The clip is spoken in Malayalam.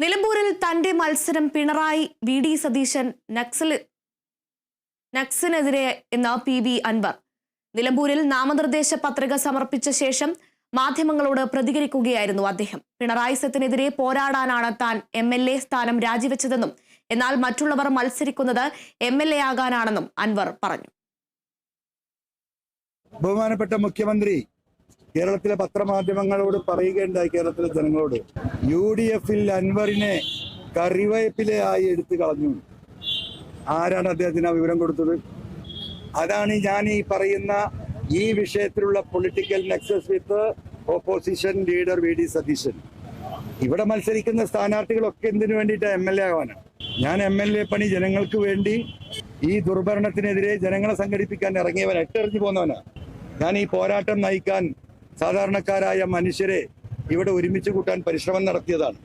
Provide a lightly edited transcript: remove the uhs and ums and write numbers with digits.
നിലമ്പൂരിൽ തന്റെ മത്സരം പിണറായി വി.ഡി. സതീശൻ നക്സിനെതിരെ എന്ന PV അൻവർ നിലമ്പൂരിൽ നാമനിർദ്ദേശ പത്രിക സമർപ്പിച്ച ശേഷം മാധ്യമങ്ങളോട് പ്രതികരിക്കുകയായിരുന്നു അദ്ദേഹം. പിണറായി സത്തിനെതിരെ പോരാടാനാണ് താൻ MLA സ്ഥാനം രാജിവെച്ചതെന്നും എന്നാൽ മറ്റുള്ളവർ മത്സരിക്കുന്നത് MLA ആകാനാണെന്നും അൻവർ പറഞ്ഞു. ബഹുമാനപ്പെട്ട മുഖ്യമന്ത്രി കേരളത്തിലെ പത്രമാധ്യമങ്ങളോട് പറയുകയുണ്ടായി, കേരളത്തിലെ ജനങ്ങളോട്, UDF-ൽ അൻവറിനെ കറിവേപ്പിലയായി എടുത്തു കളഞ്ഞു. ആരാണ് അദ്ദേഹത്തിന് ആ വിവരം കൊടുത്തത്? അതാണ് ഞാൻ ഈ പറയുന്ന ഈ വിഷയത്തിലുള്ള പൊളിറ്റിക്കൽ നെക്സസ് വിത്ത് ഓപ്പോസിഷൻ ലീഡർ V.D. സതീശൻ. ഇവിടെ മത്സരിക്കുന്ന സ്ഥാനാർത്ഥികളൊക്കെ എന്തിനു വേണ്ടിയിട്ട് MLA ആവാനാണ്. ഞാൻ MLA പണി ജനങ്ങൾക്ക് വേണ്ടി ഈ ദുർഭരണത്തിനെതിരെ ജനങ്ങളെ സംഘടിപ്പിക്കാൻ ഇറങ്ങിയവനാണ്, ഇട്ടെറിഞ്ഞു പോന്നവനാണ്. ഞാൻ ഈ പോരാട്ടം നയിക്കാൻ സാധാരണക്കാരായ മനുഷ്യരെ ഇവിടെ ഒരുമിച്ച് കൂട്ടാൻ പരിശ്രമം നടത്തിയതാണ്.